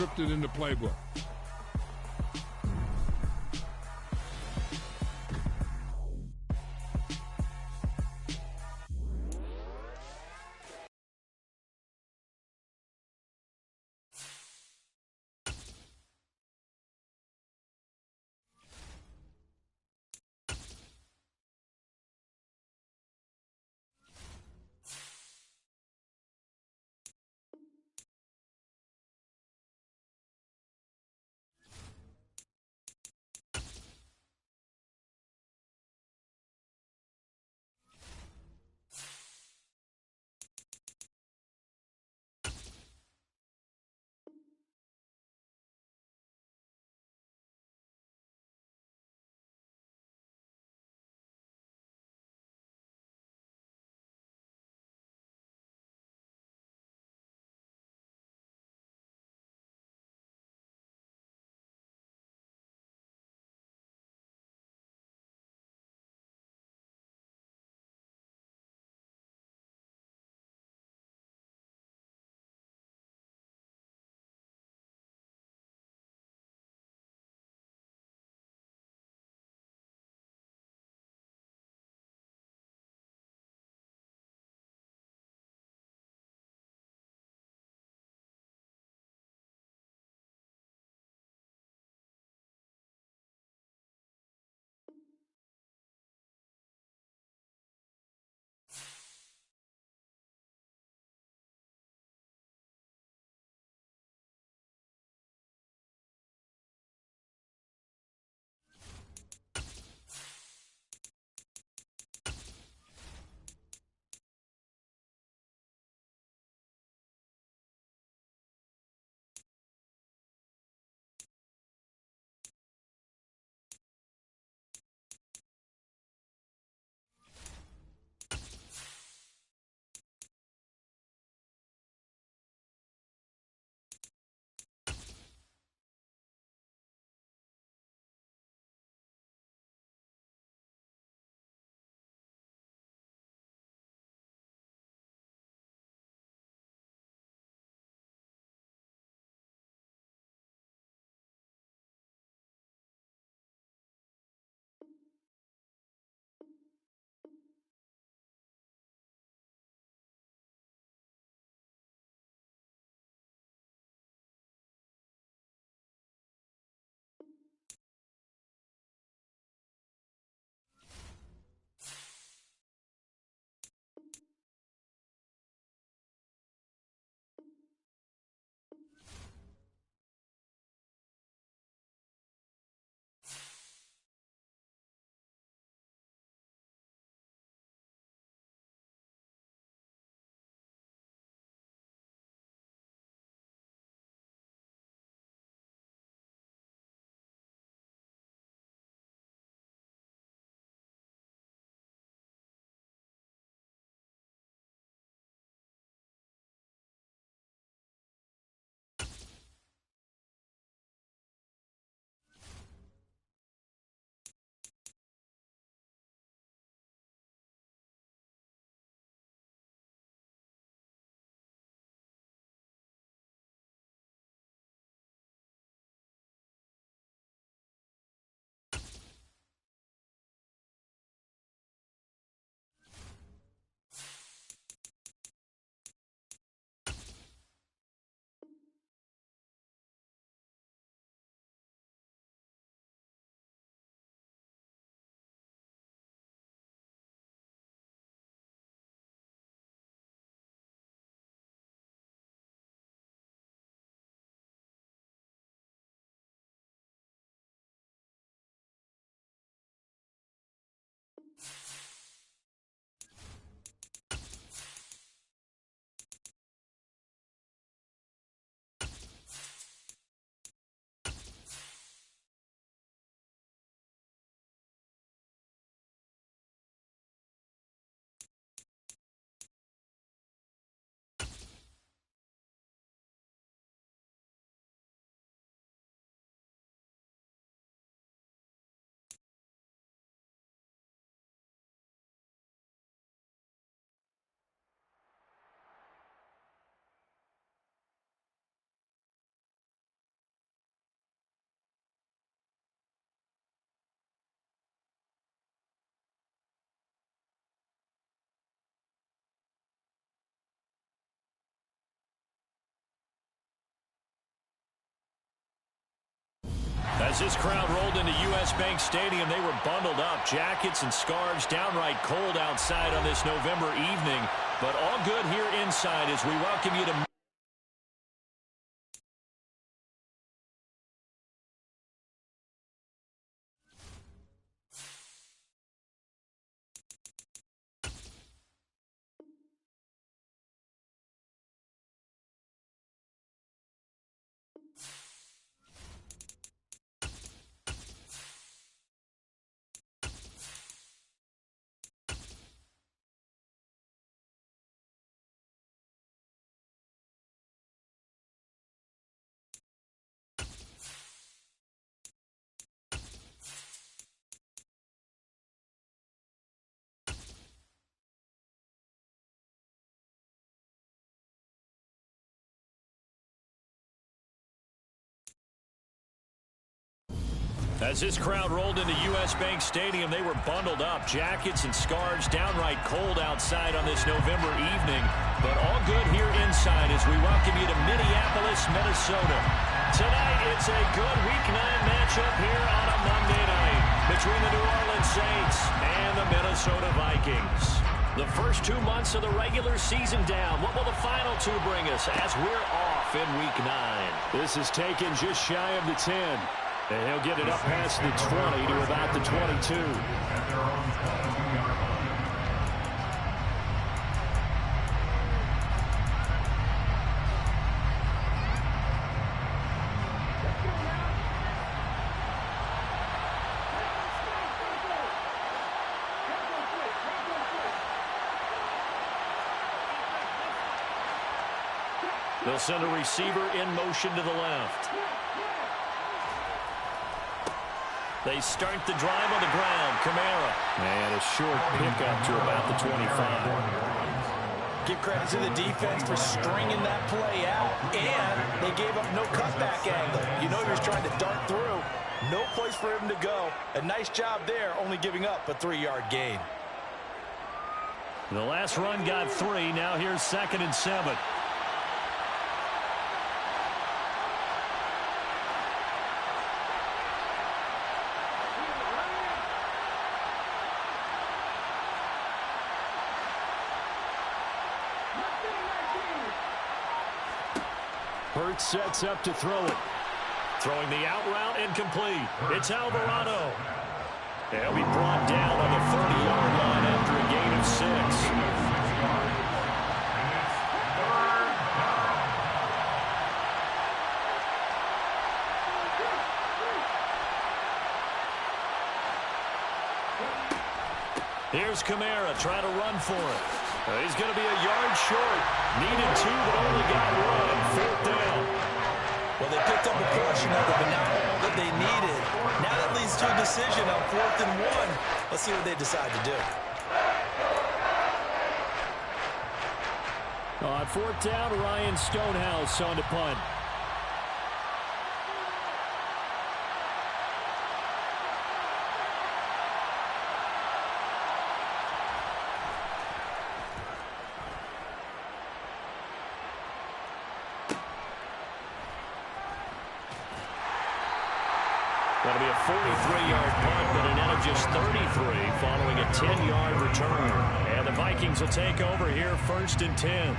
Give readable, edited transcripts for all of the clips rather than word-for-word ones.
scripted in the playbook. As this crowd rolled into U.S. Bank Stadium, they were bundled up, jackets and scarves, downright cold outside on this November evening. But all good here inside as we welcome you to... As this crowd rolled into U.S. Bank Stadium, they were bundled up, jackets and scarves, downright cold outside on this November evening. But all good here inside as we welcome you to Minneapolis, Minnesota. Tonight, it's a good Week 9 matchup here on a Monday night between the New Orleans Saints and the Minnesota Vikings. The first 2 months of the regular season down. What will the final two bring us as we're off in Week 9? This is taken just shy of the 10. And he'll get it up past the 20 to about the 22. They'll send a receiver in motion to the left. They start the drive on the ground. Kamara. And a short pickup to about the 25. Give credit to the defense for stringing that play out, and they gave up no cutback angle. You know he was trying to dart through. No place for him to go. A nice job there, only giving up a 3-yard gain. The last run got 3. Now here's 2nd and 7. Hurts sets up to throw it. Throwing the out route incomplete. It's Alvarado. He'll be brought down on the 30-yard line after a gain of 6. Here's Kamara trying to run for it. He's going to be a yard short. Needed 2, but only got 1. 4th down. Well, they picked up a portion of it, but not all that they needed. Now that leads to a decision on 4th and 1. Let's see what they decide to do. On 4th down, Ryan Stonehouse on to punt. That'll be a 43-yard punt, but a net of just 33 following a 10-yard return. And the Vikings will take over here 1st and 10.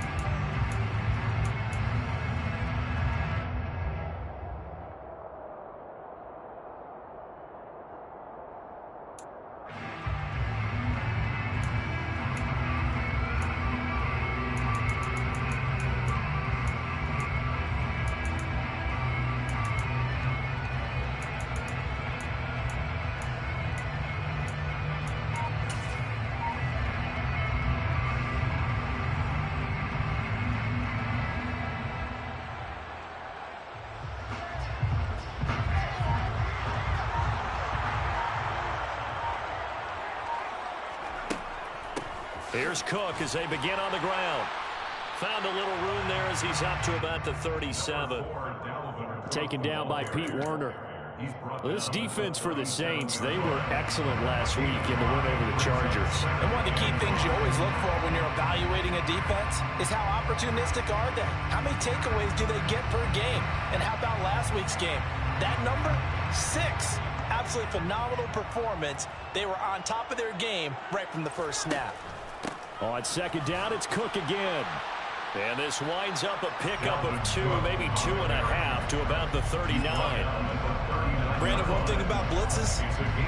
Here's Cook as they begin on the ground. Found a little room there as he's up to about the 37. Taken down by Pete Werner. Well, this defense for the Saints, they were excellent last week in the win over the Chargers. And one of the key things you always look for when you're evaluating a defense is how opportunistic are they? How many takeaways do they get per game? And how about last week's game? That number, 6. Absolutely phenomenal performance. They were on top of their game right from the first snap. On second down, it's Cook again. And this winds up a pickup of 2, maybe 2.5 to about the 39. Brandon, one thing about blitzes,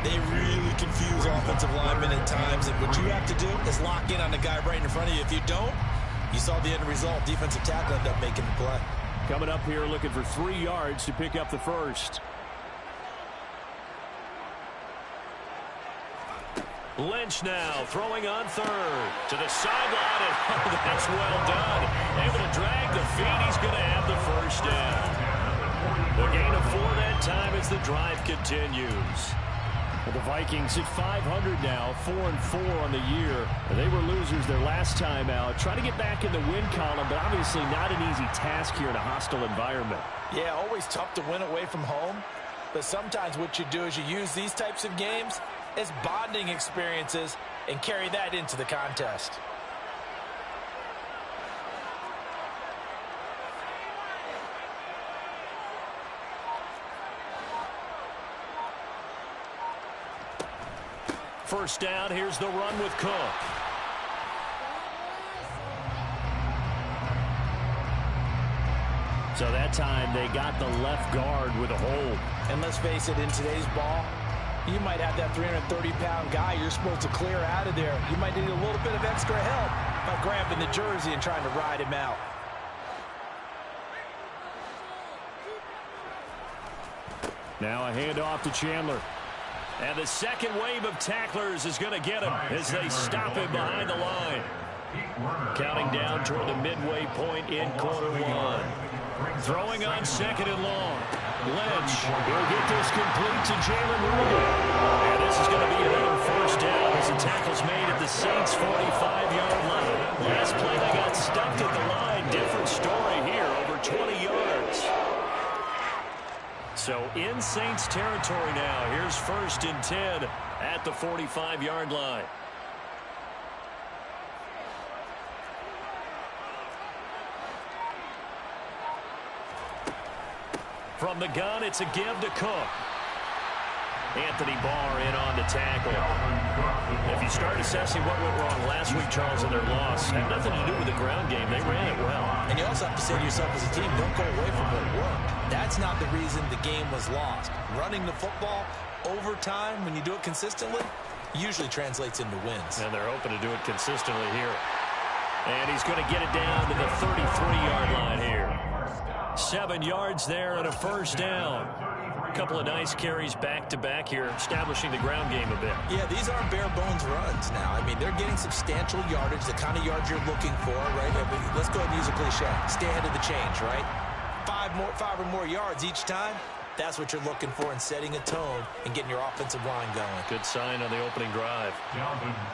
they really confuse offensive linemen at times. And what you have to do is lock in on the guy right in front of you. If you don't, you saw the end result. Defensive tackle ended up making the play. Coming up here looking for 3 yards to pick up the first. Lynch now throwing on third to the sideline, and oh, that's well done. Able to drag the feet. He's going to have the first down. The gain of 4 that time as the drive continues. Well, the Vikings at 500 now, 4-4 on the year. They were losers their last time out. Trying to get back in the win column, but obviously not an easy task here in a hostile environment. Yeah, always tough to win away from home. But sometimes what you do is you use these types of games as bonding experiences and carry that into the contest. First down, here's the run with Cook. So that time they got the left guard with a hold. And let's face it, in today's ball, you might have that 330-pound guy you're supposed to clear out of there. You might need a little bit of extra help by grabbing the jersey and trying to ride him out. Now a handoff to Chandler. And the second wave of tacklers is going to get him as they stop him behind the line. Counting down toward the midway point in quarter 1. Throwing on second and long. Lynch will get this complete to Jalen Reagor. And this is going to be another first down as the tackle's made at the Saints' 45-yard line. Last play they got stuffed at the line. Different story here, over 20 yards. So in Saints territory now. Here's 1st and 10 at the 45-yard line. From the gun, it's a give to Cook. Anthony Barr in on the tackle. If you start assessing what went wrong last week, Charles, in their loss, had nothing to do with the ground game. They ran it well. And you also have to say to yourself as a team, don't go away from what worked. That's not the reason the game was lost. Running the football over time, when you do it consistently, usually translates into wins. And they're hoping to do it consistently here. And he's going to get it down to the 33-yard line here. 7 yards there and a first down. A couple of nice carries back-to-back here, establishing the ground game a bit. Yeah, these aren't bare-bones runs now. I mean, they're getting substantial yardage, the kind of yards you're looking for, right? I mean, let's go ahead and use a cliche. Stay ahead of the change, right? 5 or more yards each time. That's what you're looking for in setting a tone and getting your offensive line going. Good sign on the opening drive.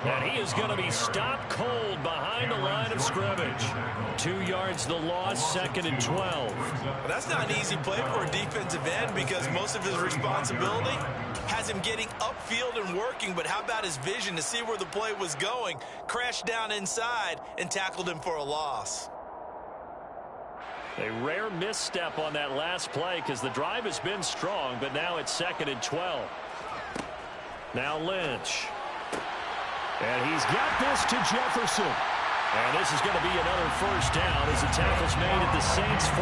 And he is going to be stopped cold behind the line of scrimmage. 2 yards the loss, 2nd and 12. Well, that's not an easy play for a defensive end because most of his responsibility has him getting upfield and working, but how about his vision to see where the play was going? Crashed down inside and tackled him for a loss. A rare misstep on that last play because the drive has been strong, but now it's 2nd and 12. Now Lynch. And he's got this to Jefferson. And this is going to be another first down as the tackle's made at the Saints' 14.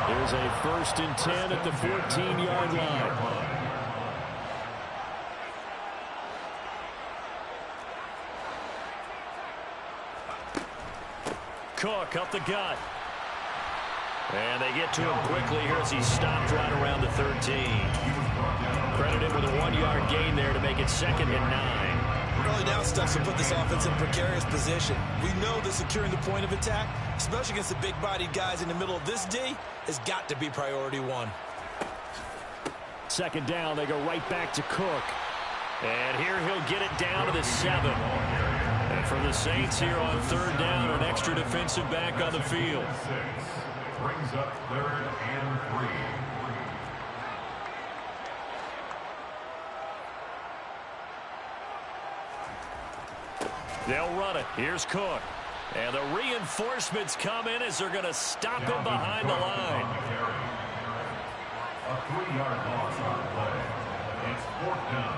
There's a 1st and 10 at the 14-yard line. Cook up the gut. And they get to him quickly here as he's stopped right around the 13. Credit him with a 1-yard gain there to make it 2nd and 9. Early down stuff to put this offense in precarious position. We know that securing the point of attack, especially against the big-bodied guys in the middle of this D, has got to be priority 1. 2nd down, they go right back to Cook. And here he'll get it down to the 7. And for the Saints here on 3rd down, an extra defensive back on the field. Brings up 3rd and 3. They'll run it. Here's Cook. And the reinforcements come in as they're going to stop him behind the line. A 3-yard loss on the play. It's 4th down.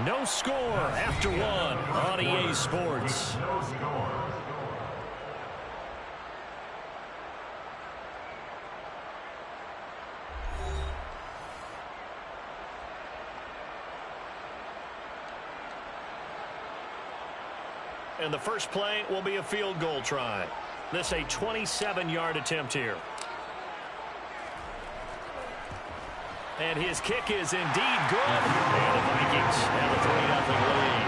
No score after one on EA Sports. No score. And the first play will be a field goal try. This a 27-yard attempt here. And his kick is indeed good. And the Vikings have a 3-0 lead.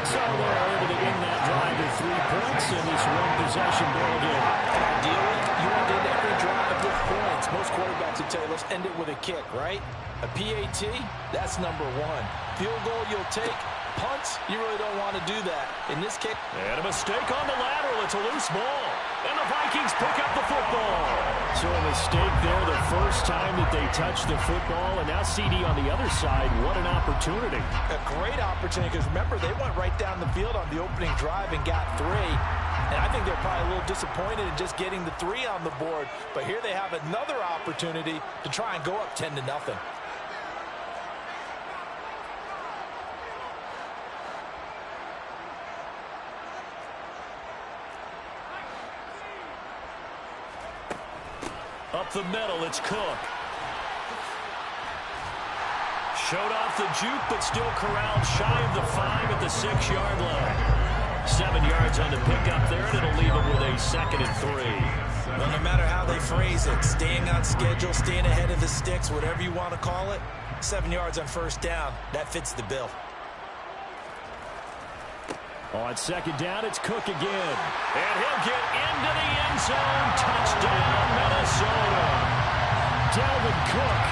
So they're able to win that drive with 3 points in this one-possession ball game. Ideally, you want to end every drive with points. Most quarterbacks would tell you, let's end it with a kick, right? A PAT, that's number 1. Field goal you'll take. Punts, you really don't want to do that. In this case, and a mistake on the lateral. It's a loose ball. And the Vikings pick up the football. So a mistake there the first time that they touched the football. And now CD on the other side. What an opportunity. A great opportunity because, remember, they went right down the field on the opening drive and got 3. And I think they're probably a little disappointed in just getting the 3 on the board. But here they have another opportunity to try and go up 10-0. Up the middle, it's Cook. Showed off the juke, but still corralled shy of the 5 at the 6-yard line. 7 yards on the pickup there, and it'll leave him with a 2nd and 3. Well, no matter how they phrase it, staying on schedule, staying ahead of the sticks, whatever you want to call it, 7 yards on first down, that fits the bill. On 2nd down, it's Cook again. And he'll get into the end zone. Touchdown, Minnesota. Dalvin Cook,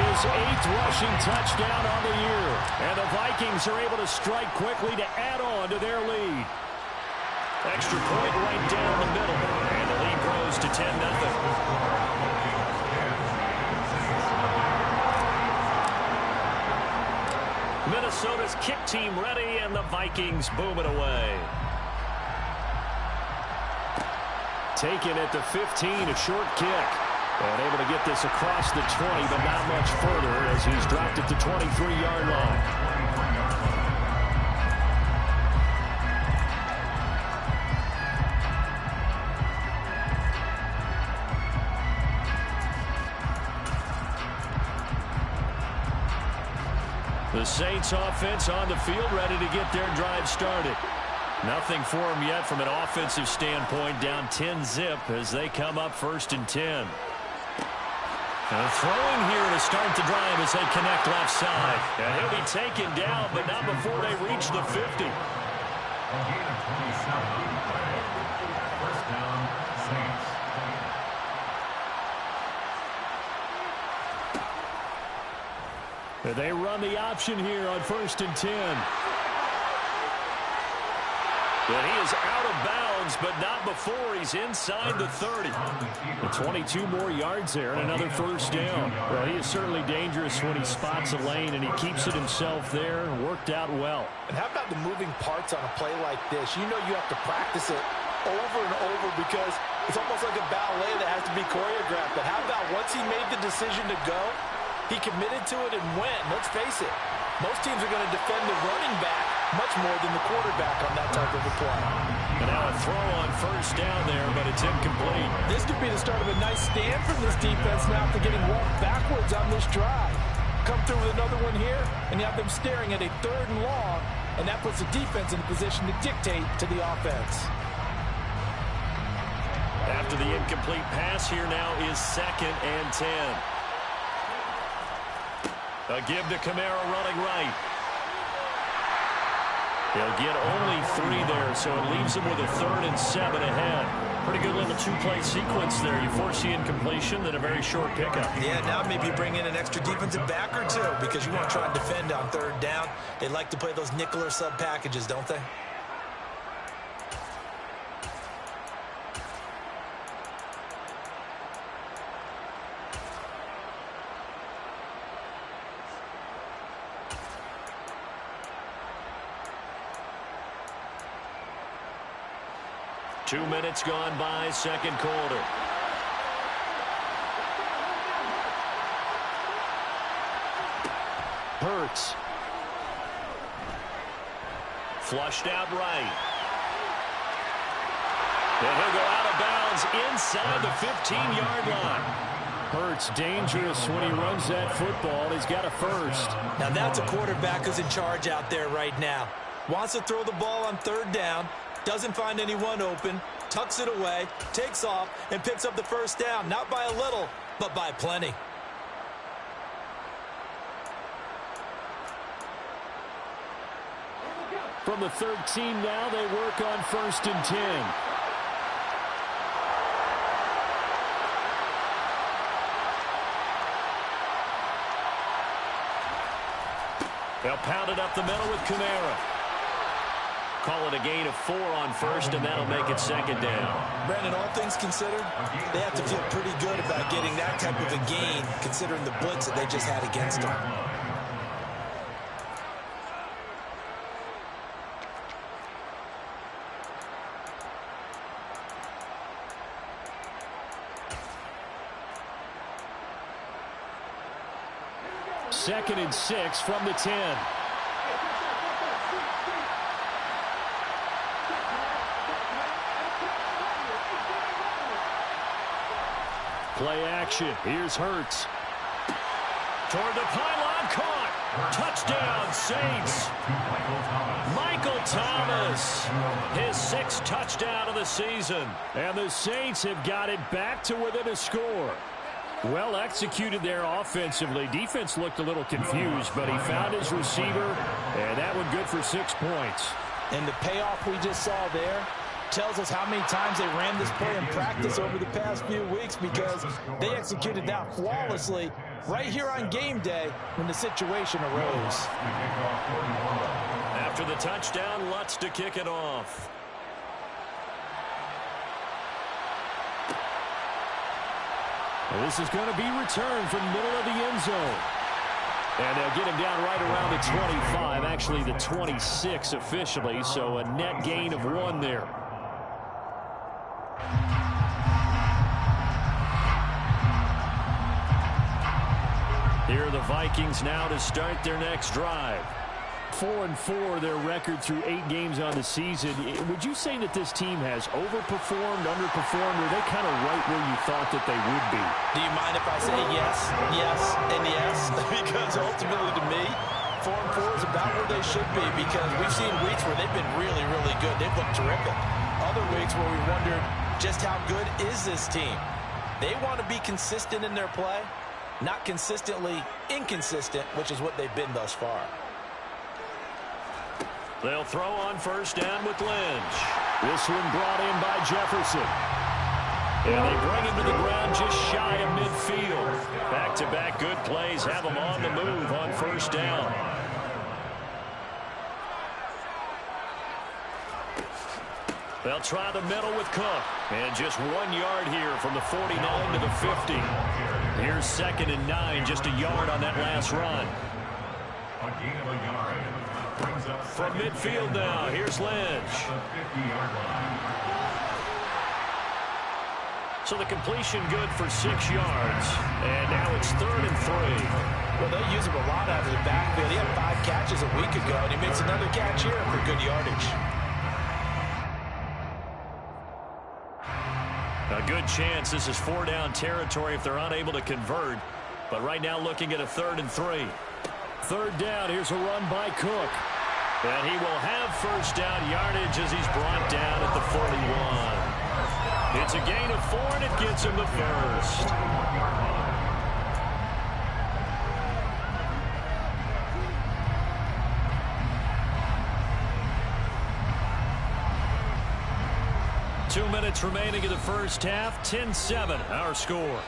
his 8th rushing touchdown on the year. And the Vikings are able to strike quickly to add on to their lead. Extra point right down the middle. And the lead grows to 10-0. Minnesota's kick team ready, and the Vikings boom it away. Taken at the 15, a short kick. And able to get this across the 20, but not much further as he's dropped at the 23-yard line. The Saints offense on the field ready to get their drive started. Nothing for them yet from an offensive standpoint, down 10-zip as they come up 1st and 10. Throwing here to start the drive as they connect left side. And he'll be taken down, but not before they reach the 50. A gain of 27 on the play. First down, Saints. They run the option here on 1st and 10. But he is out of bounds, but not before he's inside the 30. The 22 more yards there and another first down. Well, he is certainly dangerous when he spots a lane, and he keeps it himself there. Worked out well. And how about the moving parts on a play like this? You know you have to practice it over and over because it's almost like a ballet that has to be choreographed. But how about once he made the decision to go, he committed to it and went. Let's face it, most teams are going to defend the running back much more than the quarterback on that type of a play. And now a throw on first down there, but it's incomplete. This could be the start of a nice stand from this defense now after getting walked backwards on this drive. Come through with another one here, and you have them staring at a 3rd and long, and that puts the defense in a position to dictate to the offense. After the incomplete pass, here now is 2nd and 10. A give to Kamara running right. They'll get only 3 there, so it leaves them with a 3rd and 7 ahead. Pretty good little 2-play sequence there. You force the incompletion, then a very short pickup. Yeah, now maybe you bring in an extra defensive back or 2 because you want to try and defend on 3rd down. They like to play those nickel or sub packages, don't they? Two minutes gone by, second quarter. Hurts. Flushed out right. And he'll go out of bounds inside the 15-yard line. Hurts dangerous when he runs that football. He's got a first. Now that's a quarterback who's in charge out there right now. Wants to throw the ball on 3rd down. Doesn't find anyone open, tucks it away, takes off, and picks up the first down. Not by a little, but by plenty. From the 13 now, they work on 1st and 10. They'll pound it up the middle with Kamara. Call it a gain of 4 on 1st, and that'll make it 2nd down. Brandon, all things considered, they have to feel pretty good about getting that type of a gain, considering the blitz that they just had against them. Second and 6 from the 10. Play action. Here's Hurts. Toward the pylon, caught. Touchdown, Saints. Michael Thomas, his 6th touchdown of the season. And the Saints have got it back to within a score. Well executed there offensively. Defense looked a little confused, but he found his receiver, and that one good for 6 points. And the payoff we just saw there tells us how many times they ran this play in practice over the past few weeks, because they executed that flawlessly right here on game day when the situation arose. After the touchdown, Lutz to kick it off. Well, this is going to be returned from the middle of the end zone. And they'll get him down right around the 25, actually the 26 officially, so a net gain of 1 there. Here are the Vikings now to start their next drive. 4-4 their record through 8 games on the season. Would you say that this team has overperformed, underperformed, or are they kind of right where you thought that they would be? Do you mind if I say yes, yes, and yes? Because ultimately to me, 4-4 is about where they should be, because we've seen weeks where they've been really, really good. They've looked terrific. Other weeks where we wondered just how good is this team. They want to be consistent in their play, not consistently inconsistent, which is what they've been thus far. They'll throw on 1st down with Lynch. This one brought in by Jefferson. And they bring him to the ground just shy of midfield. Back-to-back good plays have them on the move on 1st down. They'll try the middle with Cook. And just 1 yard here from the 49 to the 50. Here's 2nd and 9, just a yard on that last run. A gain of a yard. From midfield now, here's Lynch. So the completion good for 6 yards. And now it's 3rd and 3. Well, they use him a lot out of the backfield. He had 5 catches a week ago, and he makes another catch here for good yardage. A good chance this is 4-down territory if they're unable to convert. But right now looking at a 3rd and 3. 3rd down, here's a run by Cook. And he will have 1st down yardage as he's brought down at the 41. It's a gain of 4, and it gets him the 1st. minutes remaining in the first half. 10-7, our score.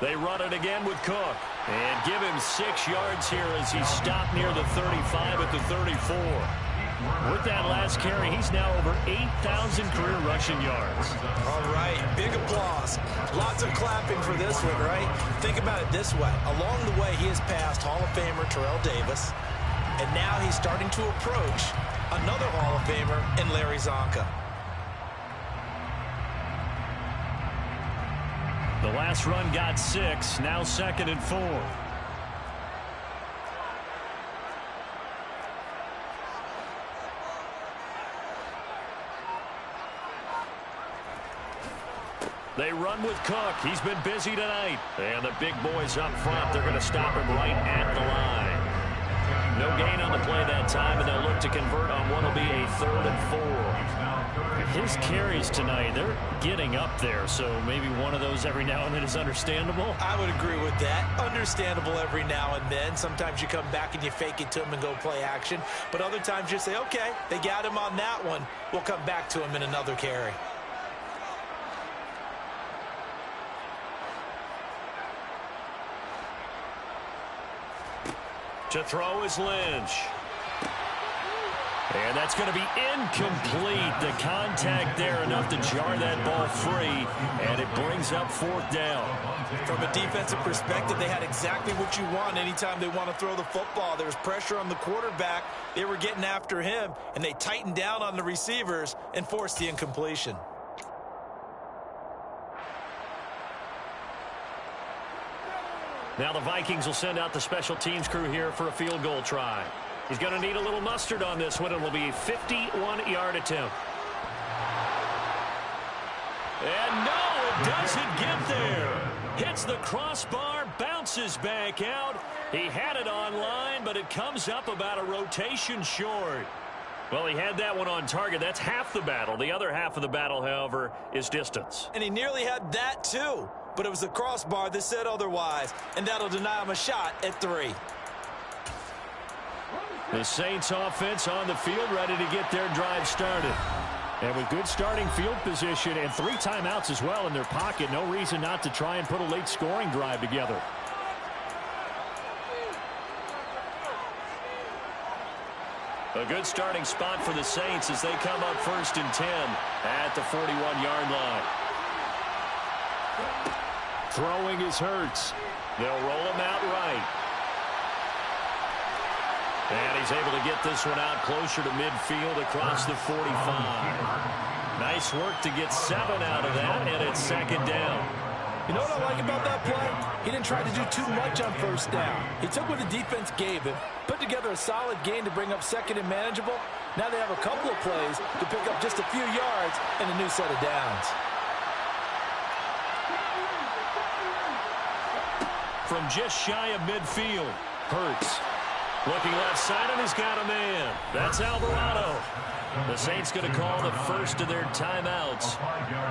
They run it again with Cook. And give him 6 yards here as he stopped near the 35 at the 34. With that last carry, he's now over 8,000 career rushing yards. All right, big applause. Lots of clapping for this one, right? Think about it this way. Along the way, he has passed Hall of Famer Terrell Davis, and now he's starting to approach another Hall of Famer in Larry Zonka. The last run got 6, now 2nd and 4. They run with Cook. He's been busy tonight. And the big boys up front, they're going to stop him right at the line. No gain on the play that time, and they'll look to convert on what will be a 3rd and 4. His carries tonight, they're getting up there, so maybe one of those every now and then is understandable. I would agree with that. Understandable every now and then. Sometimes you come back and you fake it to him and go play action. But other times you say, okay, they got him on that one. We'll come back to him in another carry. To throw is Lynch. And that's going to be incomplete. The contact there enough to jar that ball free, and it brings up 4th down. From a defensive perspective, they had exactly what you want anytime they want to throw the football. There was pressure on the quarterback. They were getting after him, and they tightened down on the receivers and forced the incompletion. Now the Vikings will send out the special teams crew here for a field goal try. He's going to need a little mustard on this one. It will be a 51-yard attempt. And no, it doesn't get there. Hits the crossbar, bounces back out. He had it on line, but it comes up about a rotation short. Well, he had that one on target. That's half the battle. The other half of the battle, however, is distance. And he nearly had that, too. But it was the crossbar that said otherwise, and that'll deny him a shot at 3. The Saints offense on the field, ready to get their drive started. And with good starting field position and 3 timeouts as well in their pocket, no reason not to try and put a late scoring drive together. A good starting spot for the Saints as they come up 1st and 10 at the 41-yard line. Throwing is Hurts. They'll roll him out right. And he's able to get this one out closer to midfield across the 45. Nice work to get 7 out of that, and it's 2nd down. You know what I like about that play? He didn't try to do too much on 1st down. He took what the defense gave him, put together a solid gain to bring up 2nd and manageable. Now they have a couple of plays to pick up just a few yards and a new set of downs. From just shy of midfield, Hurts. Looking left side, and he's got a man. That's Alvarado. The Saints going to call the first of their timeouts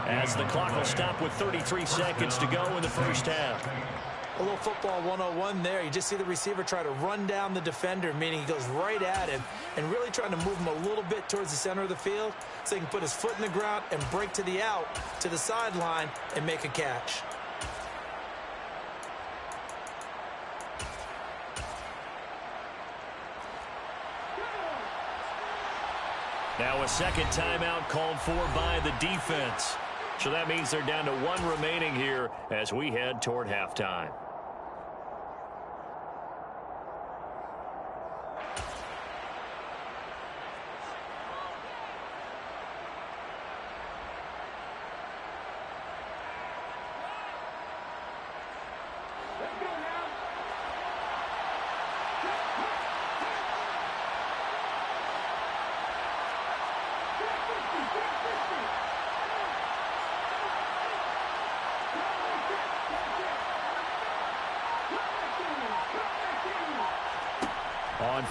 as the clock will stop with 33 seconds to go in the first half. A little football 101 there. You just see the receiver try to run down the defender, meaning he goes right at him and really trying to move him a little bit towards the center of the field so he can put his foot in the ground and break to the out, to the sideline, and make a catch. Now a 2nd timeout called for by the defense. So that means they're down to 1 remaining here as we head toward halftime.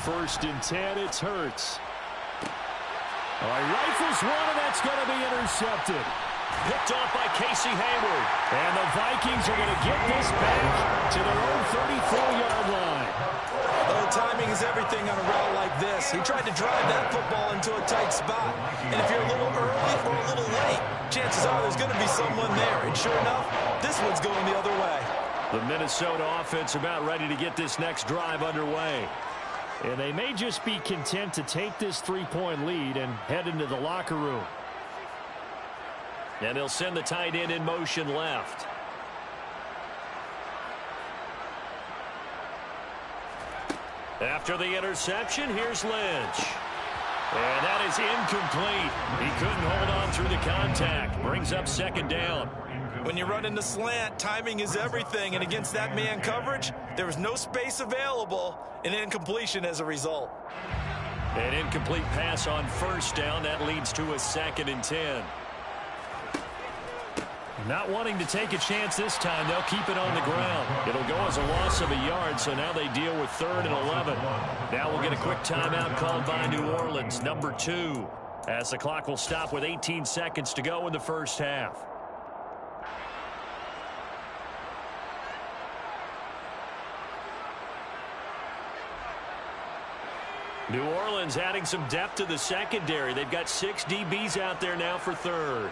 1st and 10. It's Hurts. All right, rifles one, and that's going to be intercepted. Picked off by Casey Hayward. And the Vikings are going to get this back to their own 34-yard line. Oh, timing is everything on a route like this. He tried to drive that football into a tight spot. And if you're a little early or a little late, chances are there's going to be someone there. And sure enough, this one's going the other way. The Minnesota offense about ready to get this next drive underway. And they may just be content to take this 3-point lead and head into the locker room. And he'll send the tight end in motion left. After the interception, here's Lynch. And that is incomplete. He couldn't hold on through the contact. Brings up 2nd down. When you run in the slant, timing is everything. And against that man coverage, there was no space available. An incompletion as a result. An incomplete pass on 1st down. That leads to a 2nd and 10. Not wanting to take a chance this time, they'll keep it on the ground. It'll go as a loss of a yard, so now they deal with 3rd and 11. Now we'll get a quick timeout called by New Orleans, number 2, as the clock will stop with 18 seconds to go in the 1st half. New Orleans adding some depth to the secondary. They've got 6 DBs out there now for 3rd.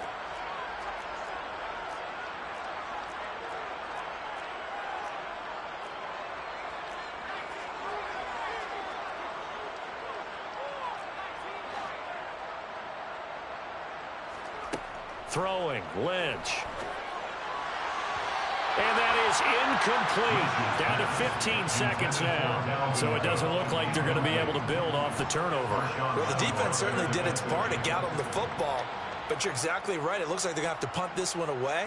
Throwing, Lynch. And that is incomplete. Down to 15 seconds now. So it doesn't look like they're going to be able to build off the turnover. Well, the defense certainly did its part to get them the football. But you're exactly right. It looks like they're going to have to punt this one away.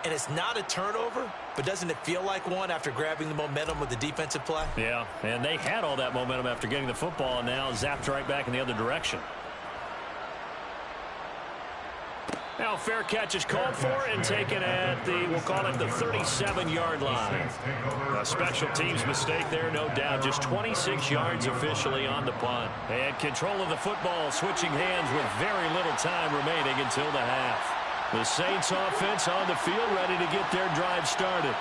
And it's not a turnover, but doesn't it feel like one after grabbing the momentum with the defensive play? Yeah, and they had all that momentum after getting the football and now zapped right back in the other direction. Now fair catch is called for and taken at the, we'll call it the 37-yard line. A special teams mistake there, no doubt. Just 26 yards officially on the punt. And control of the football switching hands with very little time remaining until the half. The Saints offense on the field ready to get their drive started.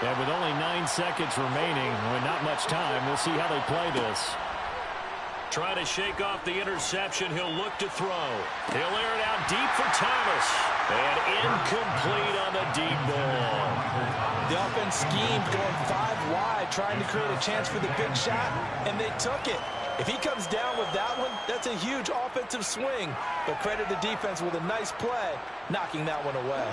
And with only 9 seconds remaining, with not much time, we'll see how they play this. Trying to shake off the interception. He'll look to throw. He'll air it out deep for Thomas. And incomplete on the deep ball. The offense schemed going 5 wide, trying to create a chance for the big shot, and they took it. If he comes down with that one, that's a huge offensive swing. But credit the defense with a nice play, knocking that one away.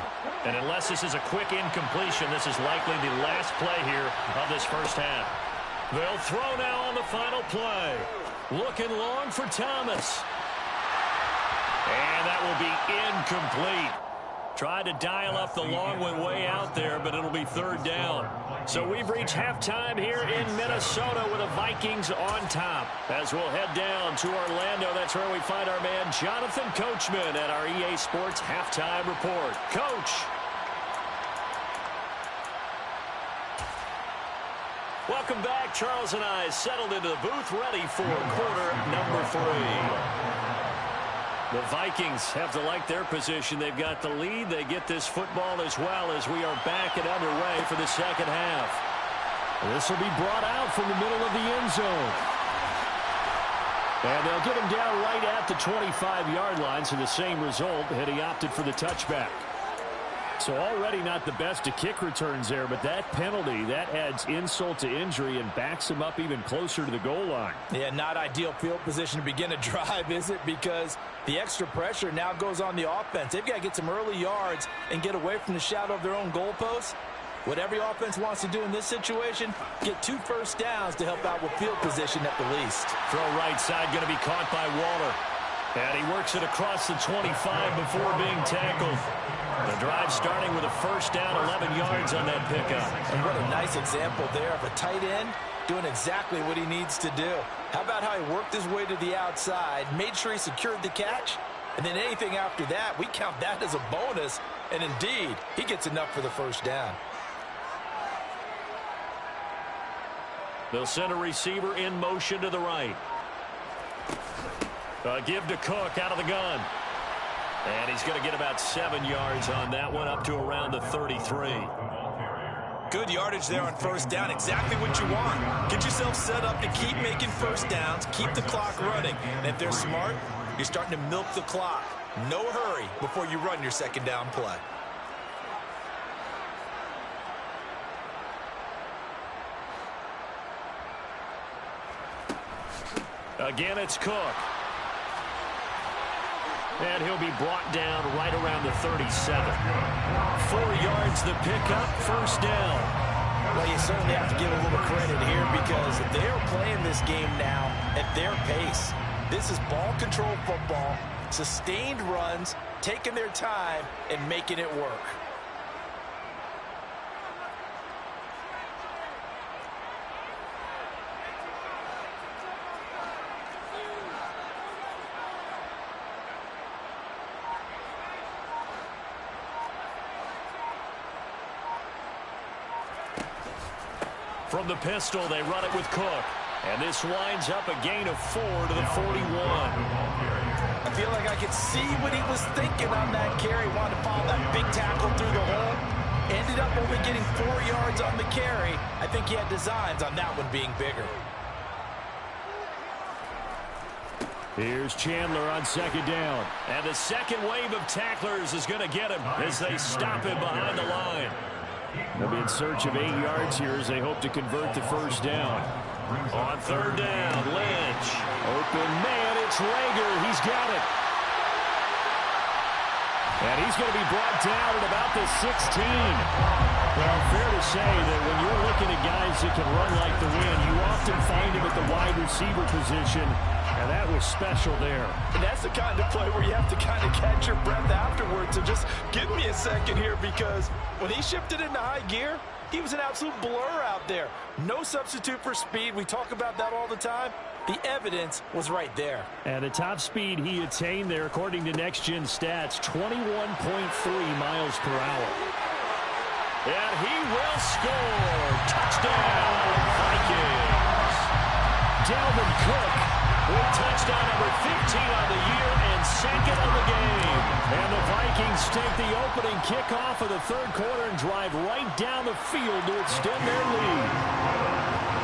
And unless this is a quick incompletion, this is likely the last play here of this 1st half. They'll throw now on the final play. Looking long for Thomas. And that will be incomplete. Tried to dial up the long one way out there, but it'll be 3rd down. So we've reached halftime here in Minnesota with the Vikings on top. As we'll head down to Orlando, that's where we find our man Jonathan Coachman at our EA Sports Halftime Report. Coach. Welcome back. Charles and I settled into the booth, ready for quarter number 3. The Vikings have to like their position. They've got the lead. They get this football as well as we are back and underway for the 2nd half. This will be brought out from the middle of the end zone. And they'll get him down right at the 25-yard line, so the same result had he opted for the touchback. So already not the best of kick returns there, but that penalty, that adds insult to injury and backs him up even closer to the goal line. Yeah, not ideal field position to begin a drive, is it? Because the extra pressure now goes on the offense. They've got to get some early yards and get away from the shadow of their own goalposts. What every offense wants to do in this situation, get 2 first downs to help out with field position at the least. Throw right side, going to be caught by Waller. And he works it across the 25 before being tackled. The drive starting with a 1st down, 11 yards on that pickup. And what a nice example there of a tight end doing exactly what he needs to do. How about how he worked his way to the outside, made sure he secured the catch, and then anything after that, we count that as a bonus. And indeed, he gets enough for the 1st down. They'll send a receiver in motion to the right. Give to Cook out of the gun. And he's going to get about 7 yards on that one, up to around the 33. Good yardage there on first down. Exactly what you want. Get yourself set up to keep making first downs, keep the clock running. And if they're smart, you're starting to milk the clock. No hurry before you run your second down play. Again, it's Cook. And he'll be brought down right around the 37. 4 yards the pickup, first down. Well, you certainly have to give a little credit here because they are playing this game now at their pace. This is ball control football, sustained runs, taking their time and making it work. From the pistol, they run it with Cook. And this winds up a gain of 4 to the 41. I feel like I could see what he was thinking on that carry. Wanted to follow that big tackle through the hole. Ended up only getting 4 yards on the carry. I think he had designs on that one being bigger. Here's Chandler on second down. And the second wave of tacklers is going to get him as they stop him behind the line. They'll be in search of 8 yards here as they hope to convert the first down. On third down, Lynch. Open man, it's Rager. He's got it. And he's going to be brought down at about the 16. Well, fair to say that when you're looking at guys that can run like the wind, you often find him at the wide receiver position. And that was special there. And that's the kind of play where you have to kind of catch your breath afterwards. So just give me a second here because when he shifted into high gear, he was an absolute blur out there. No substitute for speed. We talk about that all the time. The evidence was right there. And the top speed he attained there, according to Next Gen Stats, 21.3 miles per hour. And he will score. Touchdown, Vikings. Dalvin Cook with touchdown number 15 on the year and second of the game. And the Vikings take the opening kickoff of the third quarter and drive right down the field to extend their lead.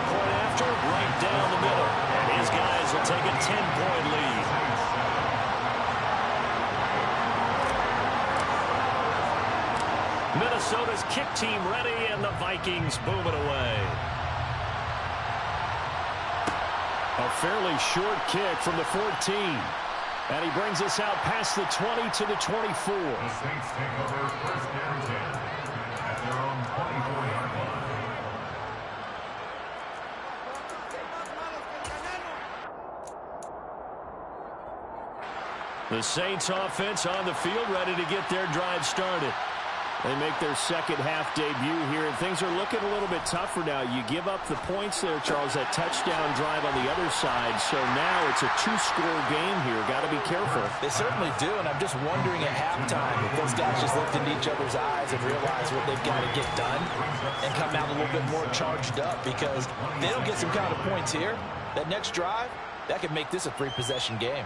Point after, right down the middle. And his guys will take a 10-point lead. Minnesota's kick team ready, and the Vikings boom it away. A fairly short kick from the 14. And he brings us out past the 20 to the 24. The Saints take over first and 10 at their own 24-yard line. The Saints offense on the field, ready to get their drive started. They make their second half debut here, and things are looking a little bit tougher now. You give up the points there, Charles, that touchdown drive on the other side. So now it's a 2-score game here. Got to be careful. They certainly do, and I'm just wondering at halftime if those guys just looked into each other's eyes and realize what they've got to get done and come out a little bit more charged up, because if they don't get some kind of points here, that next drive, that could make this a 3-possession game.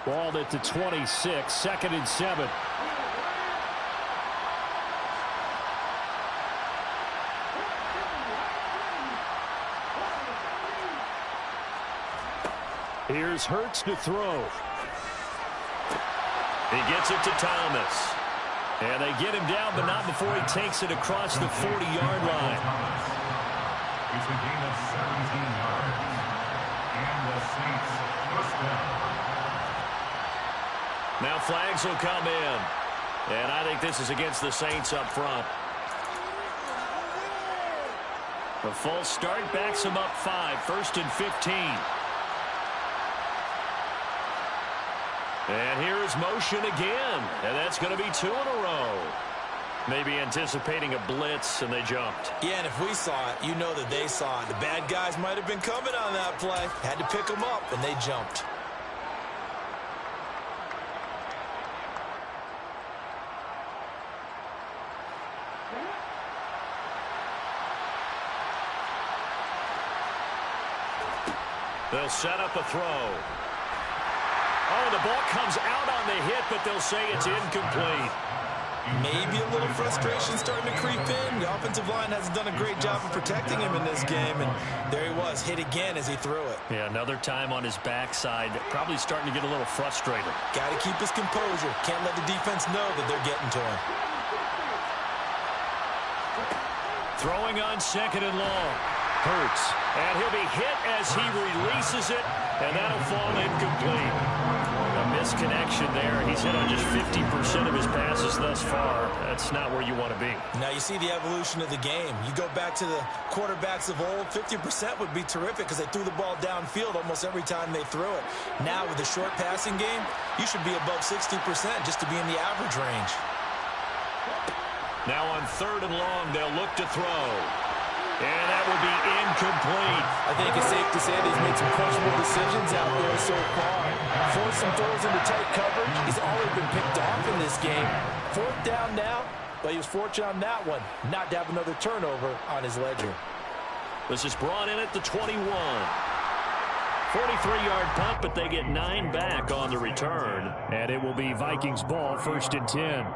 Ball at the 26, second and 7. Here's Hurts to throw. He gets it to Thomas. And they get him down, but not before he takes it across the 40-yard line. It's a gain of 17 yards. And the Saints first down. Now flags will come in. And I think this is against the Saints up front. The false start backs them up 5, first and 15. And here is motion again. And that's going to be 2 in a row. Maybe anticipating a blitz, and they jumped. Yeah, and if we saw it, you know that they saw it. The bad guys might have been coming on that play. Had to pick them up, and they jumped. They'll set up a throw. Oh, the ball comes out on the hit, but they'll say it's incomplete. Maybe a little frustration starting to creep in. The offensive line hasn't done a great job of protecting him in this game, and there he was, hit again as he threw it. Yeah, another time on his backside, probably starting to get a little frustrated. Got to keep his composure. Can't let the defense know that they're getting to him. Throwing on second and long. Hurts. And he'll be hit as he releases it, and that'll fall incomplete. A misconnection there. He's hit on just 50% of his passes thus far. That's not where you want to be. Now you see the evolution of the game. You go back to the quarterbacks of old, 50% would be terrific because they threw the ball downfield almost every time they threw it. Now with the short passing game, you should be above 60% just to be in the average range. Now on third and long, they'll look to throw. And that will be incomplete. I think it's safe to say that he's made some questionable decisions out there so far. Forced some throws into tight coverage. He's already been picked off in this game. Fourth down now, but he was fortunate on that one not to have another turnover on his ledger. This is brought in at the 21. 43-yard punt, but they get 9 back on the return. And it will be Vikings ball, 1st and 10.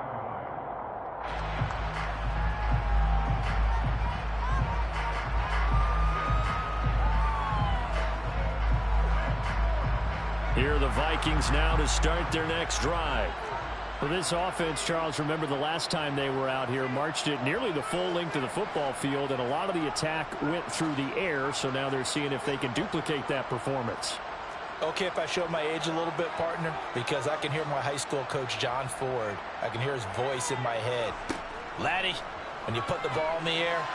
Here are the Vikings now to start their next drive. For this offense, Charles, remember the last time they were out here, marched it nearly the full length of the football field, and a lot of the attack went through the air, so now they're seeing if they can duplicate that performance. Okay, if I show my age a little bit, partner, because I can hear my high school coach, John Ford. I can hear his voice in my head. Laddie, when you put the ball in the air,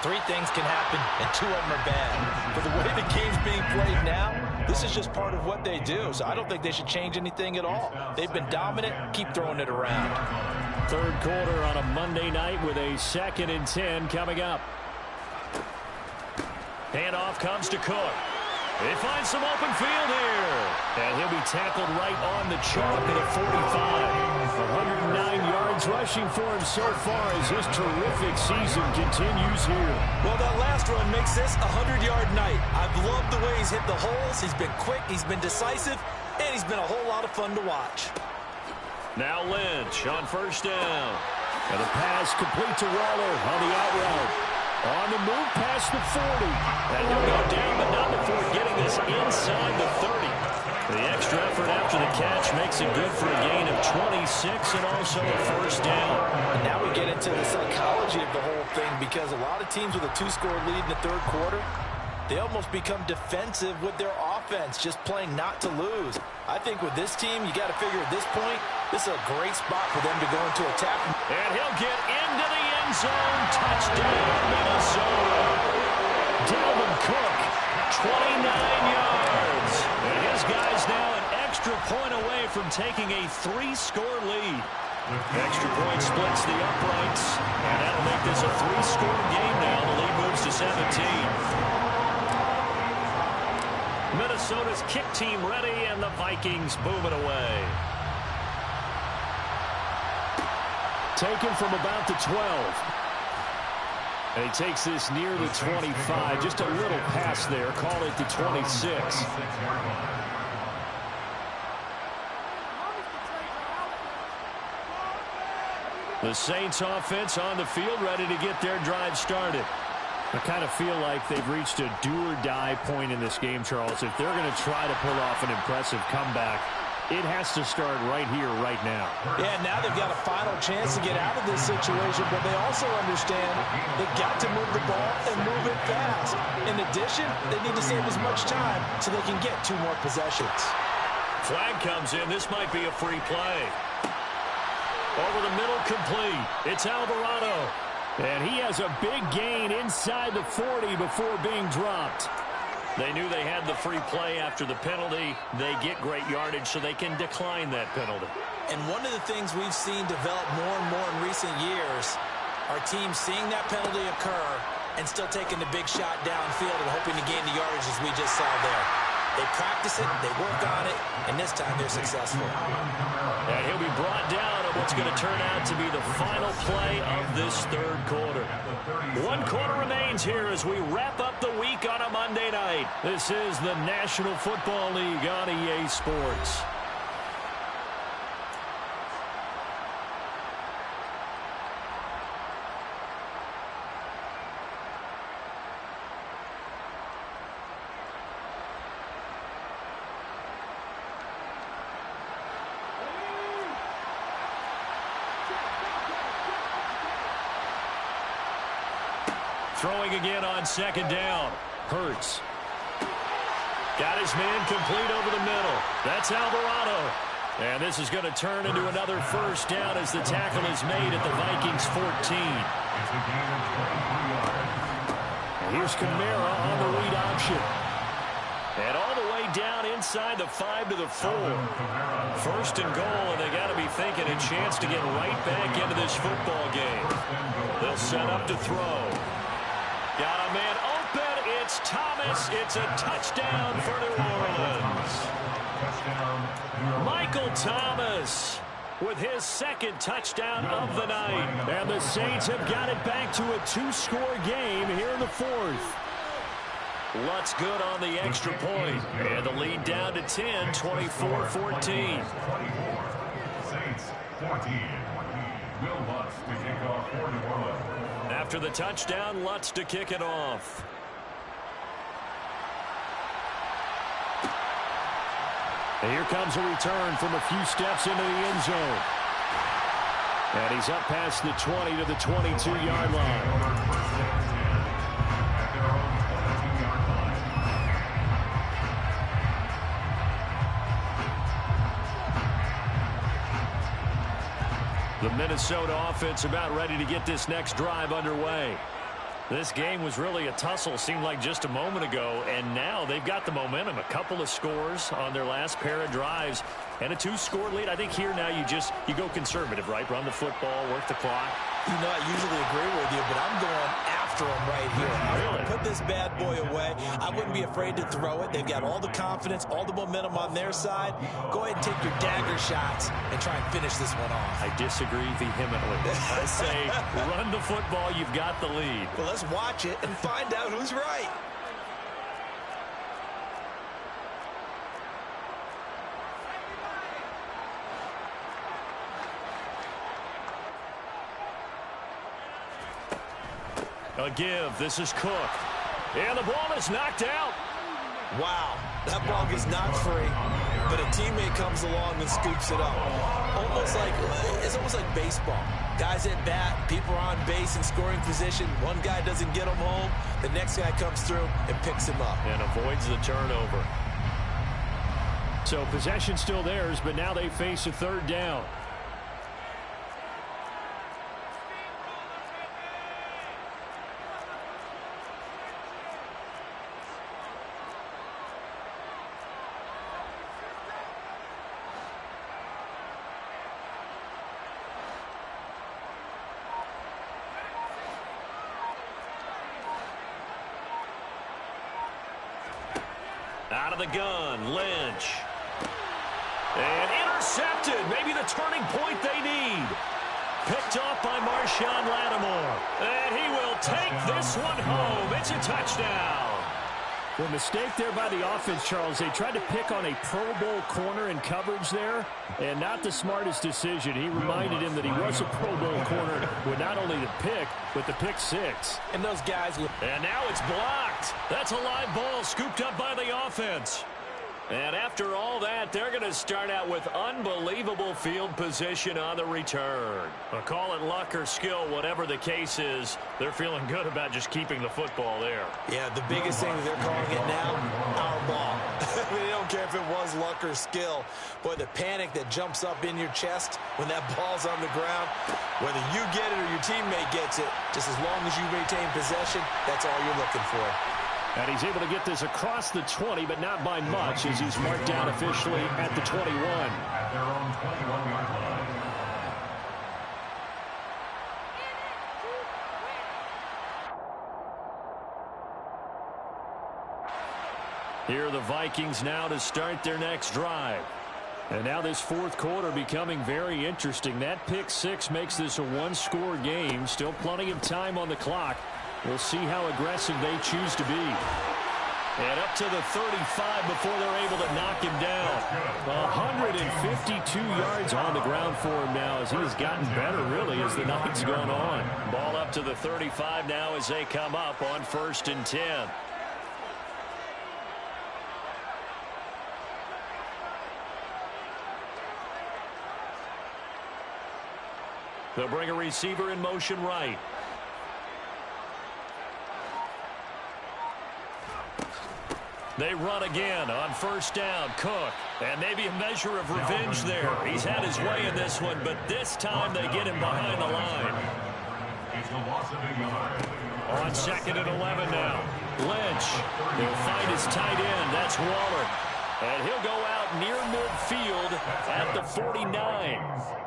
3 things can happen, and 2 of them are bad. But the way the game's being played now, this is just part of what they do, so I don't think they should change anything at all. They've been dominant. Keep throwing it around. Third quarter on a Monday night with a 2nd and 10 coming up. Handoff comes to Cook. They find some open field here. And he'll be tackled right on the chalk at a 45. 109 yards rushing for him so far as this terrific season continues here. Well, that last run makes this a 100-yard night. I've loved the way he's hit the holes. He's been quick, he's been decisive, and he's been a whole lot of fun to watch. Now Lynch on first down. And a pass complete to Waller on the out route. On the move past the 40. And he'll go down, but not before getting this inside the 30. The extra effort after the catch makes it good for a gain of 26 and also a first down. And now we get into the psychology of the whole thing because a lot of teams with a 2-score lead in the third quarter, they almost become defensive with their offense, just playing not to lose. I think with this team, you got to figure at this point, this is a great spot for them to go into attack. And he'll get into the end zone. Touchdown, Minnesota. Dalvin Cook, 29 yards. And his guys now an extra point away from taking a 3-score lead. Extra point splits the uprights, and that'll make this a 3-score game now. The lead moves to 17. Minnesota's kick team ready, and the Vikings boom it away. Taken from about the 12. And he takes this near the 25. Just a little pass there. Call it the 26. The Saints offense on the field ready to get their drive started. I kind of feel like they've reached a do-or-die point in this game, Charles. If they're going to try to pull off an impressive comeback, it has to start right here, right now. Yeah, now they've got a final chance to get out of this situation, but they also understand they've got to move the ball and move it fast. In addition, they need to save as much time so they can get 2 more possessions. Flag comes in. This might be a free play. Over the middle, complete. It's Alvarado. And he has a big gain inside the 40 before being dropped. They knew they had the free play after the penalty. They get great yardage so they can decline that penalty. And one of the things we've seen develop more and more in recent years are teams seeing that penalty occur and still taking the big shot downfield and hoping to gain the yardage as we just saw there. They practice it, they work on it, and this time they're successful. And he'll be brought down on what's going to turn out to be the final play of this third quarter. 1 quarter remains here as we wrap up the week on a Monday night. This is the National Football League on EA Sports. Throwing again on second down. Hurts. Got his man complete over the middle. That's Alvarado. And this is going to turn into another first down as the tackle is made at the Vikings 14. And here's Kamara on the read option. And all the way down inside the 5 to the 4. First and goal, and they got to be thinking a chance to get right back into this football game. They'll set up to throw. Got a man open. It's Thomas. It's a touchdown for New Orleans. Michael Thomas with his second touchdown of the night. And the Saints have got it back to a 2-score game here in the fourth. Lutz good on the extra point. And the lead down to 10, 24-14. Saints 14. Will Lutz to kick off for New Orleans. After the touchdown, Lutz to kick it off. And here comes a return from a few steps into the end zone. And he's up past the 20 to the 22-yard line. The Minnesota offense about ready to get this next drive underway. This game was really a tussle, seemed like just a moment ago, and now they've got the momentum. A couple of scores on their last pair of drives and a 2-score lead. I think here now you go conservative, right? Run the football, work the clock. You know, I usually agree with you, but I'm going after him right here. I want to put this bad boy away. I wouldn't be afraid to throw it. They've got all the confidence, all the momentum on their side. Go ahead and take your dagger shots and try and finish this one off. I disagree vehemently. I say run the football. You've got the lead. Well, let's watch it and find out who's right. A give. This is Cook. And the ball is knocked out. Wow, that ball gets knocked free, but a teammate comes along and scoops it up. It's almost like baseball. Guys at bat, people are on base in scoring position. One guy doesn't get him home. The next guy comes through and picks him up. And avoids the turnover. So possession still theirs, but now they face a third down. Out of the gun, Lynch. And intercepted. Maybe the turning point they need. Picked off by Marshawn Lattimore. And he will take this one home. It's a touchdown. Well, mistake there by the offense, Charles. They tried to pick on a Pro Bowl corner in coverage there, and not the smartest decision. He reminded him that he was a Pro Bowl corner with not only the pick, but the pick six. And those guys... And now it's blocked. That's a live ball scooped up by the offense. And after all that, they're going to start out with unbelievable field position on the return. But call it luck or skill, whatever the case is, they're feeling good about just keeping the football there. Yeah, the biggest thing that they're calling it now, our ball. I mean, they don't care if it was luck or skill. Boy, the panic that jumps up in your chest when that ball's on the ground, whether you get it or your teammate gets it, just as long as you retain possession, that's all you're looking for. And he's able to get this across the 20, but not by much, as he's marked down officially at the 21. At their own 21-yard line. Here are the Vikings now to start their next drive. And now this fourth quarter becoming very interesting. That pick six makes this a one-score game. Still plenty of time on the clock. We'll see how aggressive they choose to be. And up to the 35 before they're able to knock him down. 152 yards on the ground for him now as he's gotten better, really, as the night's gone on. Ball up to the 35 now as they come up on 1st and 10. They'll bring a receiver in motion right. They run again on 1st down. Cook. And maybe a measure of revenge there. He's had his way in this one, but this time they get him behind the line. On 2nd and 11 now. Lynch. He'll find his tight end. That's Waller. And he'll go out near midfield at the 49.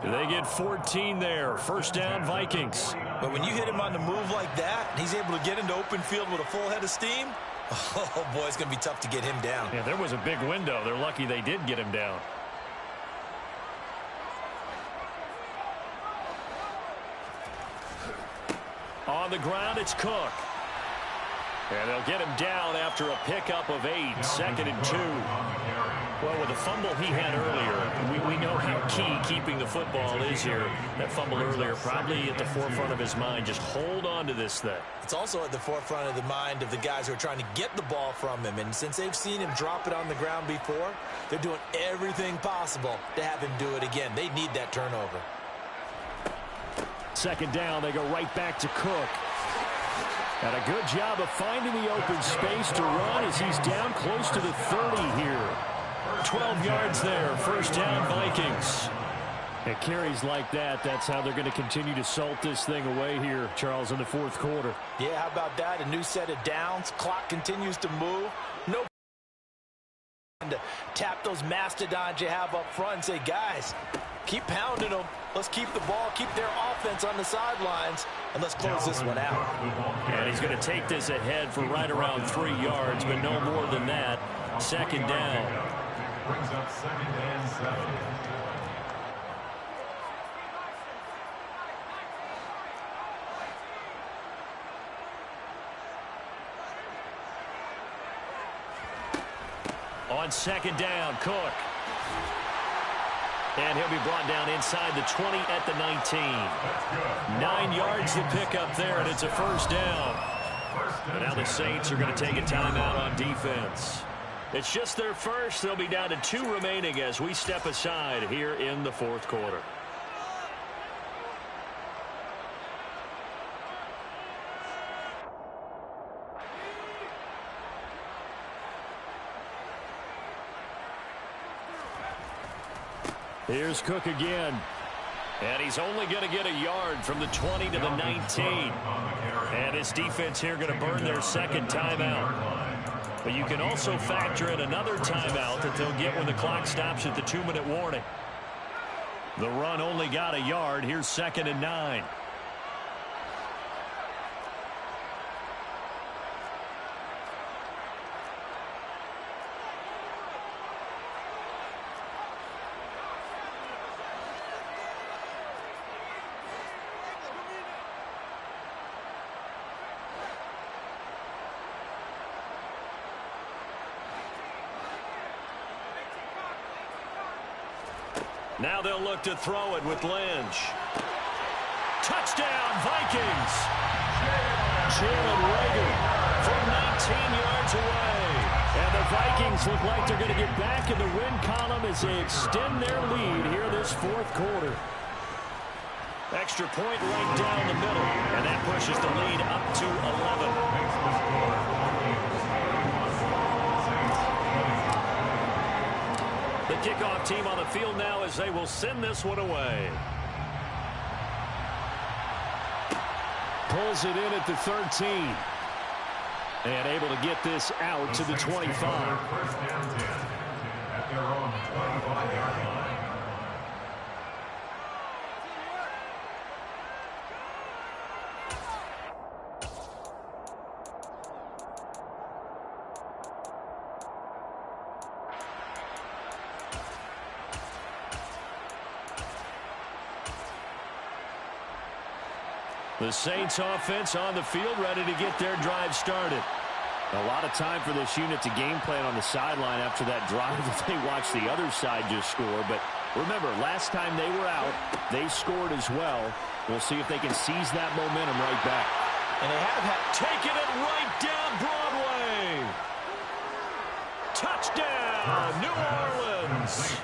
They get 14 there. 1st down, Vikings. But when you hit him on the move like that, he's able to get into open field with a full head of steam. Oh, boy, it's going to be tough to get him down. Yeah, there was a big window. They're lucky they did get him down. On the ground, it's Cook. And they'll get him down after a pickup of 8. 2nd and 2. Well, with the fumble he had earlier, we know how key keeping the football is here. That fumble earlier probably at the forefront of his mind. Just hold on to this thing. It's also at the forefront of the mind of the guys who are trying to get the ball from him. And since they've seen him drop it on the ground before, they're doing everything possible to have him do it again. They need that turnover. 2nd down, they go right back to Cook. And a good job of finding the open space to run as he's down close to the 30 here. 12 yards there. 1st down, Vikings. And carries like that, that's how they're going to continue to salt this thing away here, Charles, in the fourth quarter. Yeah, how about that? A new set of downs. Clock continues to move. No to tap those mastodons you have up front and say, guys, keep pounding them. Let's keep the ball, keep their offense on the sidelines, and let's close this one out. And he's going to take this ahead for right around 3 yards, but no more than that. 2nd down. Brings up 2nd and 7. On 2nd down, Cook. And he'll be brought down inside the 20 at the 19. 9 yards to pick up there, and it's a 1st down. And now the Saints are going to take a timeout on defense. It's just their first. They'll be down to 2 remaining as we step aside here in the fourth quarter. Here's Cook again. And he's only going to get a yard from the 20 to the 19. And his defense here going to burn their 2nd timeout. But you can also factor in another timeout that they'll get when the clock stops at the 2-minute warning. The run only got a yard. Here's 2nd and 9. Now they'll look to throw it with Lynch. Touchdown, Vikings! Jalen Rager from 19 yards away. And the Vikings look like they're going to get back in the win column as they extend their lead here this fourth quarter. Extra point right down the middle, and that pushes the lead up to 11. The kickoff team on the field now as they will send this one away. Pulls it in at the 13. And able to get this out to the 25. First down 10 at their own 25-yard line. The Saints offense on the field, ready to get their drive started. A lot of time for this unit to game plan on the sideline after that drive that they watched the other side just score. But remember, last time they were out, they scored as well. We'll see if they can seize that momentum right back. And they have taken it right down Broadway. Touchdown, New Orleans.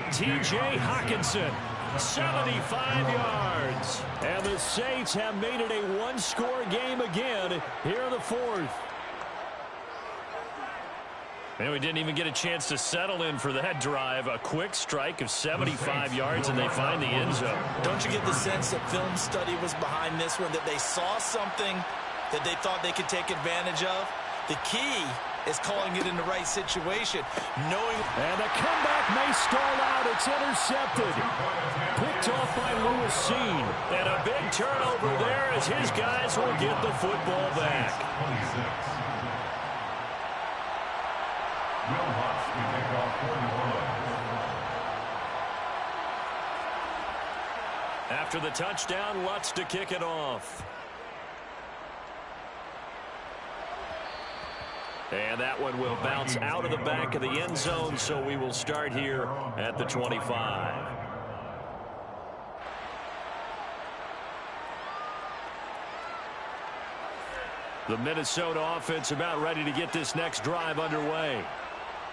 T.J. Hockenson, 75 yards. And the Saints have made it a one-score game again here in the fourth. And we didn't even get a chance to settle in for that drive. A quick strike of 75 yards, and they find the end zone. Don't you get the sense that film study was behind this one, that they saw something that they thought they could take advantage of? The key is calling it in the right situation, knowing... And the comeback may stall out. It's intercepted. Picked off by Lewis Seen. And a big turnover there as his guys will get the football back. After the touchdown, Lutz to kick it off. And that one will bounce out of the back of the end zone, so we will start here at the 25. The Minnesota offense about ready to get this next drive underway.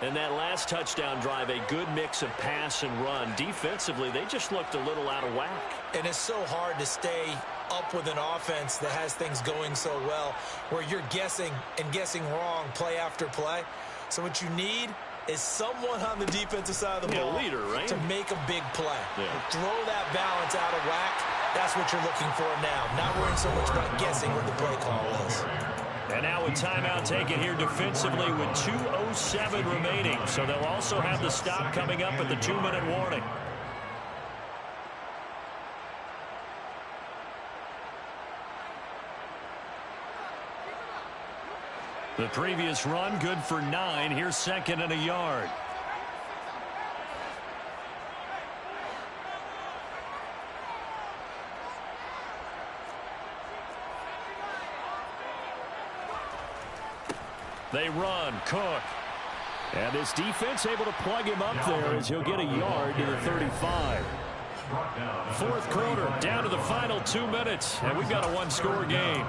And that last touchdown drive, a good mix of pass and run. Defensively, they just looked a little out of whack. And it's so hard to stay up with an offense that has things going so well, where you're guessing and guessing wrong play after play. So what you need is someone on the defensive side of the ball, leader, right? to make a big play. Yeah. Throw that balance out of whack. That's what you're looking for now. Not worrying so much about guessing what the play call is. And now a timeout taken here defensively with 2:07 remaining. So they'll also have the stop coming up at the 2-minute warning. The previous run good for 9. Here's second and a yard. They run. Cook. And this defense able to plug him up there as he'll get a yard to the 35. Fourth quarter, down to the final 2 minutes, and we've got a one-score game.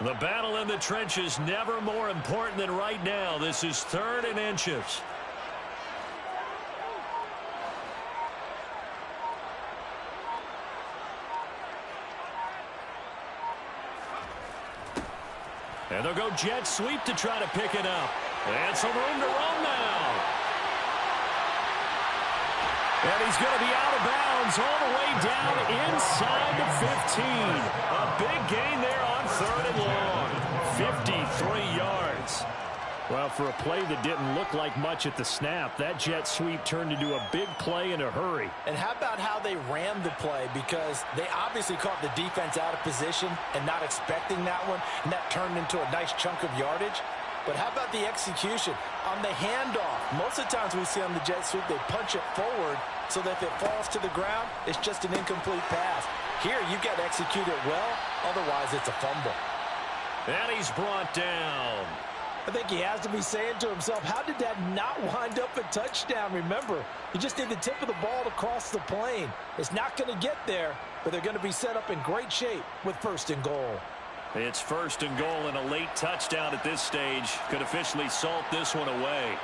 The battle in the trenches never more important than right now. This is 3rd and inches. And they'll go jet sweep to try to pick it up. And some room to run now. And he's going to be out of bounds all the way down inside the 15. A big gain there on 3rd and long. 53 yards. Well, for a play that didn't look like much at the snap, that jet sweep turned into a big play in a hurry. And how about how they ran the play? Because they obviously caught the defense out of position and not expecting that one, and that turned into a nice chunk of yardage. But how about the execution? On the handoff, most of the times we see on the jet sweep, they punch it forward so that if it falls to the ground, it's just an incomplete pass. Here, you've got to execute it well, otherwise it's a fumble. And he's brought down. I think he has to be saying to himself, how did that not wind up a touchdown? Remember, he just did the tip of the ball to cross the plane. It's not going to get there, but they're going to be set up in great shape with 1st and goal. It's 1st and goal, and a late touchdown at this stage could officially salt this one away.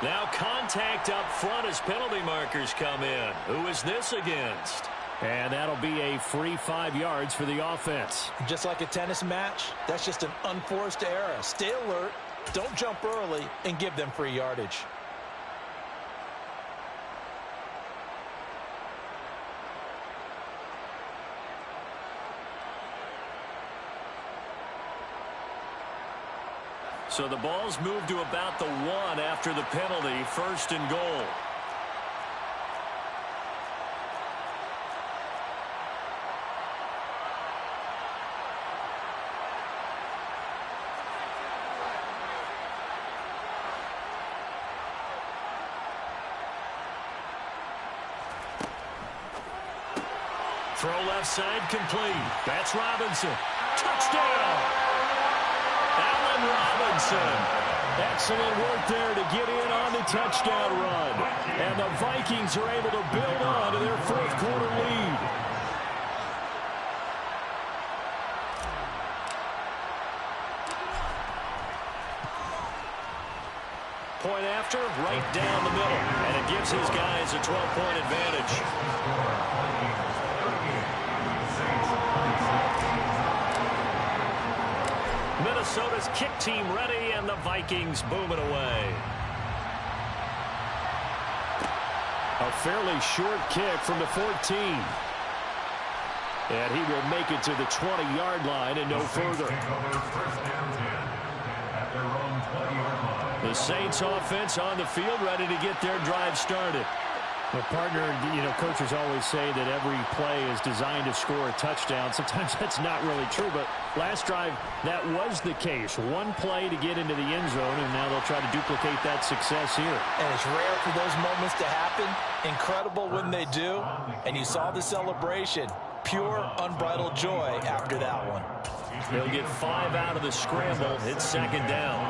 Now contact up front as penalty markers come in. Who is this against? And that'll be a free 5 yards for the offense. Just like a tennis match, that's just an unforced error. Stay alert, don't jump early, and give them free yardage. So the ball's moved to about the 1 after the penalty, 1st and goal. Throw left side complete. That's Robinson. Touchdown! Allen Robinson. Excellent work there to get in on the touchdown run. And the Vikings are able to build on to their 4th quarter lead. Point after, right down the middle. And it gives his guys a 12-point advantage. Minnesota's kick team ready, and the Vikings boom it away. A fairly short kick from the 14. And he will make it to the 20-yard line and no further. The Saints offense on the field ready to get their drive started. Well, partner, coaches always say that every play is designed to score a touchdown. Sometimes that's not really true, but last drive, that was the case. One play to get into the end zone, and now they'll try to duplicate that success here. And it's rare for those moments to happen. Incredible when they do. And you saw the celebration. Pure, unbridled joy after that one. He'll get 5 out of the scramble. It's 2nd down.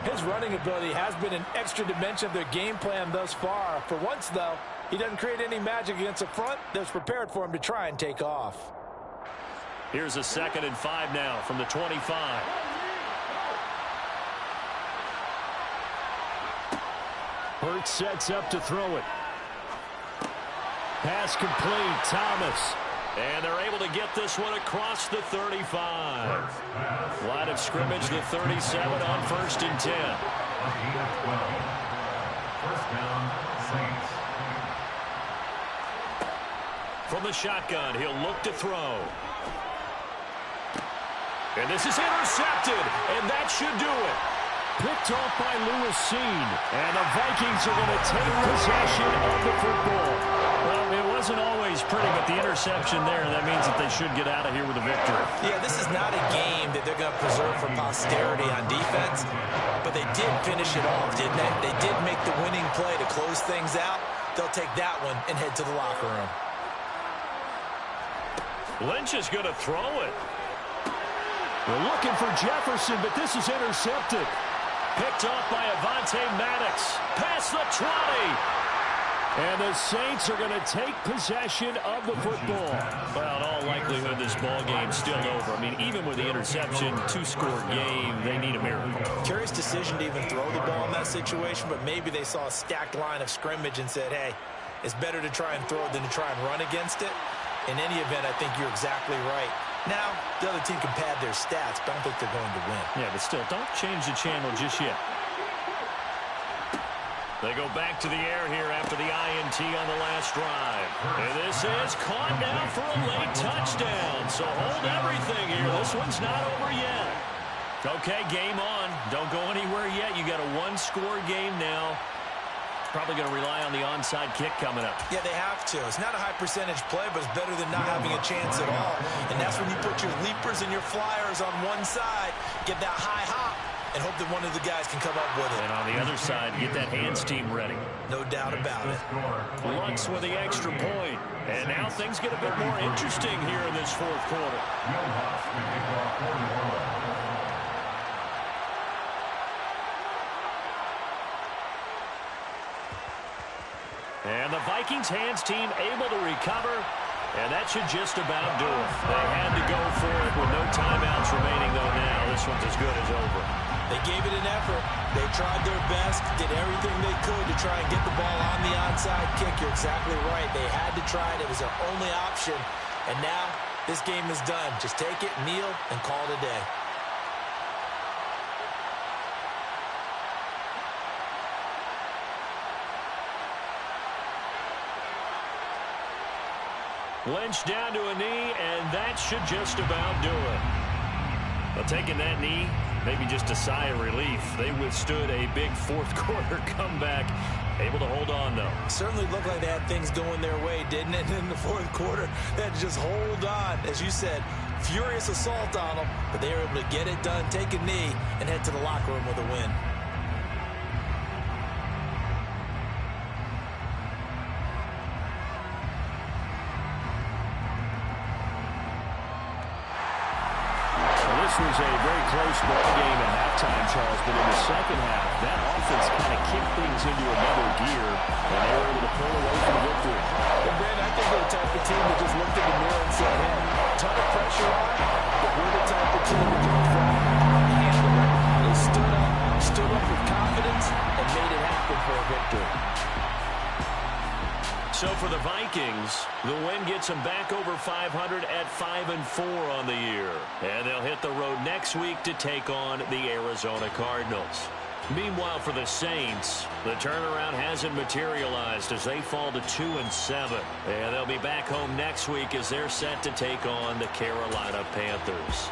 His running ability has been an extra dimension of their game plan thus far. For once, though, he doesn't create any magic against the front that's prepared for him to try and take off. Here's a 2nd and 5 now from the 25. Hurts sets up to throw it. Pass complete. Thomas. And they're able to get this one across the 35. Line of scrimmage, the 37 on 1st and 10. First down, Saints. From the shotgun, he'll look to throw. And this is intercepted, and that should do it. Picked off by Lewis Seen. And the Vikings are going to take possession of the football. Well, it wasn't always pretty, but the interception there, that means that they should get out of here with a victory. Yeah, this is not a game that they're going to preserve for posterity on defense, but they did finish it off, didn't they? They did make the winning play to close things out. They'll take that one and head to the locker room. Lynch is going to throw it. We're looking for Jefferson, but this is intercepted. Picked off by Avonte Maddox. Past the 20. And the Saints are going to take possession of the football. Well, in all likelihood, this ball game's still over. I mean, even with the interception, 2-score game, they need a miracle. Curious decision to even throw the ball in that situation, but maybe they saw a stacked line of scrimmage and said, hey, it's better to try and throw it than to try and run against it. In any event, I think you're exactly right. Now, the other team can pad their stats, but I don't think they're going to win. Yeah, but still, don't change the channel just yet. They go back to the air here after the INT on the last drive. And this is caught now for a late touchdown. So hold everything here. This one's not over yet. Okay, game on. Don't go anywhere yet. You got a 1-score game now. Probably going to rely on the onside kick coming up. Yeah, they have to. It's not a high percentage play, but it's better than not having a chance at all. And that's when you put your leapers and your flyers on one side, get that high hop, and hope that one of the guys can come up with it. And on the other side, get that hands team ready. No doubt about it. Lutz with the extra point. And now things get a bit more interesting here in this 4th quarter. And the Vikings hands team able to recover, and that should just about do it. They had to go for it with no timeouts remaining, though now this one's as good as over. They gave it an effort. They tried their best, did everything they could to try and get the ball on the onside kick. You're exactly right. They had to try it. It was their only option. And now this game is done. Just take it, kneel, and call it a day. Lynch down to a knee, and that should just about do it. Well, taking that knee, maybe just a sigh of relief. They withstood a big fourth-quarter comeback. Able to hold on, though. Certainly looked like they had things going their way, didn't it, in the fourth quarter? They had to just hold on. As you said, furious assault on them, but they were able to get it done, take a knee, and head to the locker room with a win. This was a very close ball game at halftime, Charles, but in the second half, that offense kind of kicked things into another gear, and they were able to pull away from the victory. And Brandon, I think they're the type of team that just looked in the mirror and said, hey, ton of pressure on, but we're the type of team that just handled it. They stood up with confidence, and made it happen for a victory. So for the Vikings, the win gets them back over 500 at 5-4 on the year. And they'll hit the road next week to take on the Arizona Cardinals. Meanwhile, for the Saints, the turnaround hasn't materialized as they fall to 2-7. And they'll be back home next week as they're set to take on the Carolina Panthers.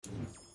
it.